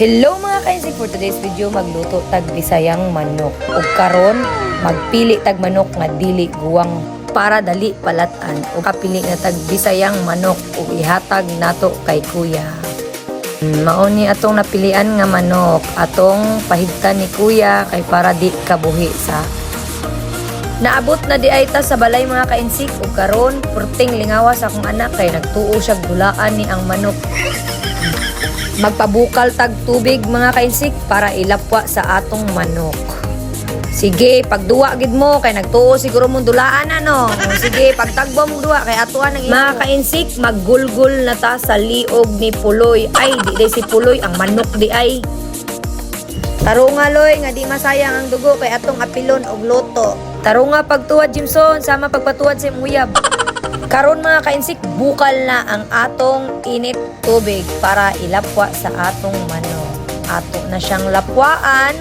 Hello mga kainsig, for today's video magluto tag bisayang manok. Ug karon magpili tag manok nga dili guwang para dali palatan. Ug kapili nga tag bisayang manok ug ihatag nato kay kuya. Mao ni atong napilian nga manok, atong pahigtan ni kuya kay para di kabuhi sa. Naabot na di ay ta sa balay mga kainsig ug karon purting lingawas akong anak kay nagtuo siya dulaan ni ang manok. Magpabukal tag tubig mga kainsik para ilapwa sa atong manok. Sige, pagduwa gid mo kay nagtuo siguro mong dulaan ano. Sige, pagtagbo mong duwa kay atuan ng mga kainsik, maggulgul na ta sa liog ni Puloy. Ay, di day si Puloy ang manok di ay. Taro nga loy nga di masayang ang dugo kay atong apilon og luto. Taro nga pagtuwad Jimson sama pagpatuwad sa uyab. Karon mga kainsik, bukal na ang atong init tubig para ilapwa sa atong manok. Ato na siyang lapwaan.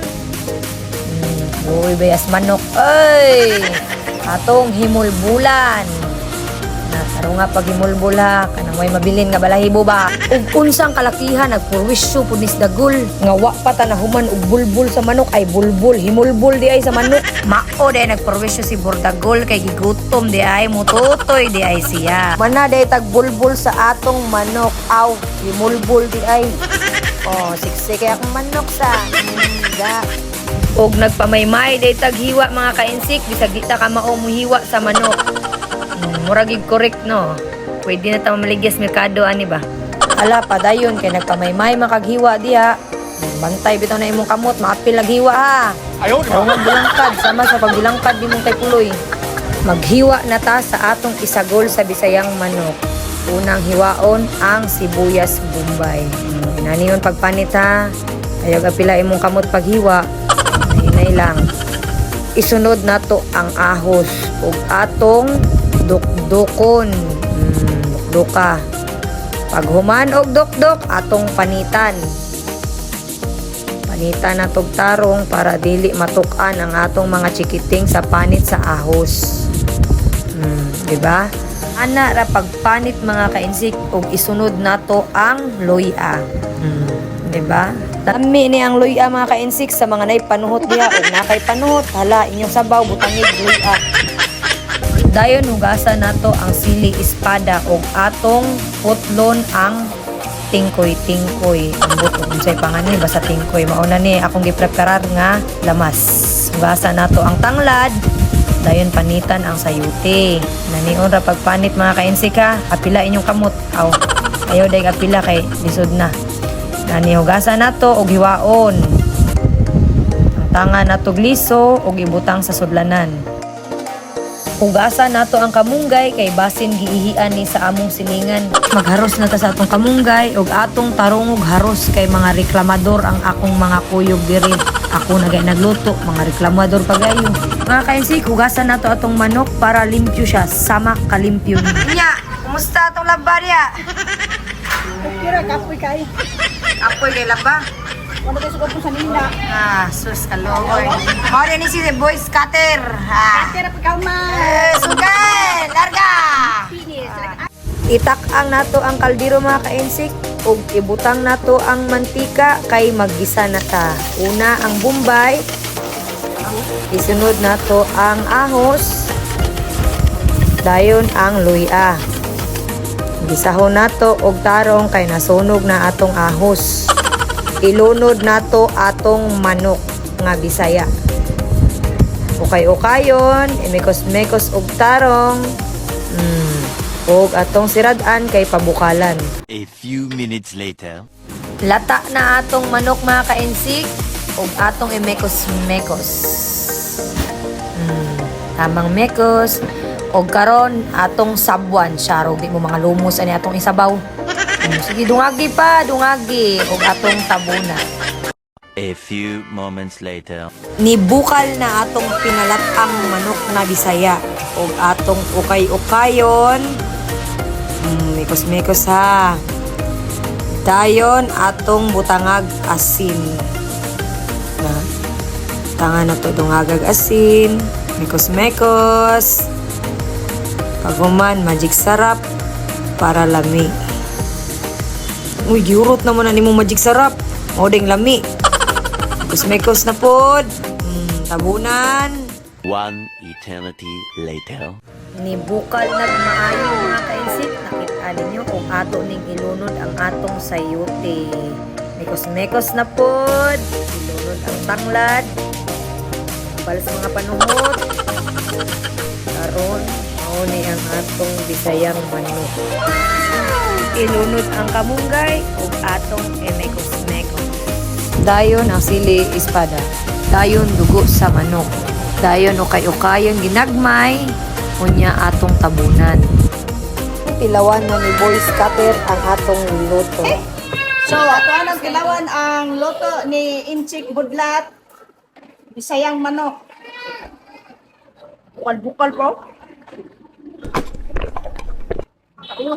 Uy, bayas manok. Ay! Atong himulbulan. Taro nga pag himulbula, kanang way mabilin nga balahibo ba? Ug unsang kalakihan, nagpurwisyo punis dagul. Nga wa pa ta nahuman og bulbul sa manok ay bulbul. Himulbul di ay sa manok. Mao day nagpurwisyo si Bordagol kay gigutom di ay mututoy di ay siya. Mana day tag bulbul sa atong manok. Aw, himulbul di ay. Oh, siksik kay akong manok sa. Og nagpamaymay day tag hiwa mga kainsik bisag di ta ka mao muhiwa sa manok. Muragig correct no. Pwede na ta mamaligya sa merkado ani ba? Ala padayon kay nagpamaymay makaghiwa diha. Bantay bitaw na imong kamot, maapil naghiwa ha. Ayo, bilangkad sama sa pagbilangkad di mong kay Puloy. Maghiwa na ta sa atong isagol sa bisayang manok. Unang hiwaon ang sibuyas bombay. Inaniyon pagpanit ha. Ayaw apila imong kamot paghiwa. Hinay lang. Isunod nato ang ahos ug atong dukdukon. Duka. Pag human og dukdok atong panitan. Panitan na tog tarong para dili matukan ang atong mga chikiting sa panit sa ahos. Diba? Ana ra pagpanit mga kainsik ug isunod nato ang loya. Diba? Dami ni ang loya mga kainsik sa mga nay panuhot diha ug nakay panuhot hala inyong sabaw butangig loya. Dayon hugasan nato ang sili espada ug atong putlon ang tingkoy-tingkoy. Ambot ug unsay pangani basta tingkoy. Mauna ni akong gipreparar nga lamas. Hugasan nato ang tanglad. Dayon panitan ang sayuti. Nanion ra pagpanit mga kainsik ha. Apila inyong kamot. Aw. Ayaw day apila kay lisod na. Nani hugasan nato og hiwaon. Ang tanga nato gliso ug ibutang sa sudlanan. Hugasan nato ang kamunggay kay basin giihian ni sa among silingan. Magharos na ta sa atong kamunggay ug atong tarong og haros kay mga reklamador ang akong mga kuyog diri. Ako na gay nagluto, mga reklamador pagayo. Mga kainsik, hugasan nato atong manok para limpyo siya, sama kalimpyo ni. Nya, kumusta atong labarya? Kira kapoy kay. Apoy kay laba. Wala kay sugot mo sa nina. Sus kaloy. Mao ni si boy scatter. Kira pa ka man. Sugay, larga. Finish. Itak-ang nato ang kaldero mga kainsik ug ibutang nato ang mantika kay maggisa na ta. Una ang bombay. Isunod nato ang ahos. Dayon ang luya. Gisahon nato og tarong kay nasunog na atong ahos. Ilunod nato atong manok nga Bisaya. Ukay-ukayon, imekos-mekos og tarong. Og atong siradan kay pabukalan. A few minutes later. Lata na atong manok mga kainsik og atong imekos-mekos. Tamang mekos. Og karon atong sabwan syaro di mo mga lumos ani atong isabaw. Sige dungagi pa, dungagi og atong tabuna. A few moments later. Nibukal na atong pinalatang manok na Bisaya og atong ukay-ukayon. Mekos-mekos ha. Dayon atong butangag asin. Tangan na to dungagag asin. Mekos-mekos. Paguman, magic sarap para lami. Uy, giurot naman na ni mo magic sarap. Moding lami. Kusmekos na pod. Tabunan. One eternity later. Ni bukal nagmaayo mga kainsik. Nakita ninyo kung ato ning ilunod ang atong sayote. Mekos-mekos na pod. Ilunod ang tanglad. Balas mga panuhot. Karon, mao ni ang atong bisayang manok. Ilunod ang kamunggay ug atong emekos-mekos. Dayon ang sili espada. Dayon dugo sa manok. Dayon ukay-ukayon ginagmay. Unya atong tabunan. Pilawan na ni Boy Scatter ang atong luto. So, ato anang kilawan ang loto ni Inchik Budlat. Bisayang manok. Bukal-bukal po.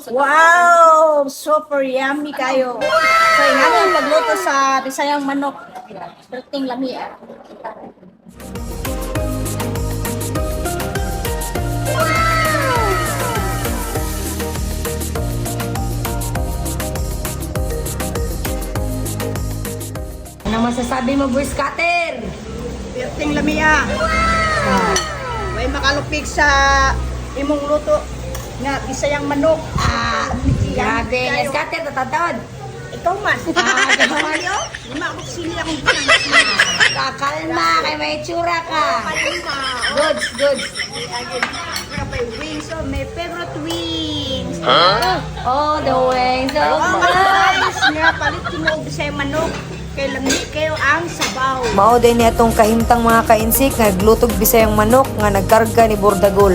Wow! Super yummy kayo. So, nga ang pagluto sa bisayang manok. Perting lami ah. Anong masasabi mo, Boy Scatter? Perting lami ah. May makalupig sa imong luto nga bisayang manok. Grabe, ni Scatter, tatatawad. Ikaw man. Kayo? Lima ako sili akong pinang. Kakalma, kay may tsura ka. Kalma. Goods, goods. May wings. So, may favorite wings. Oh, the wings of Oh, love. guys, nga palit tinuog bisayang manok. Kay lami kayo ang sabaw. Mao din niya itong kahimtang mga kainsik nga naglutog bisayang manok nga nagkarga ni Bordagol.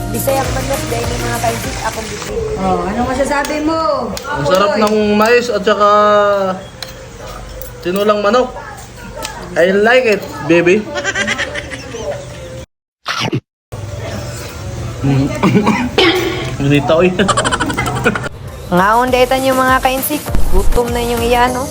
Bisayang manok dahil ni mga kainsik akong bisig. Oh, anong masasabi mo? Ang sarap ng mais at saka tinulang manok. I like it, baby. Ganito eh. Ngaon daytan yung mga kainsik. Gutom na yung iyan, no?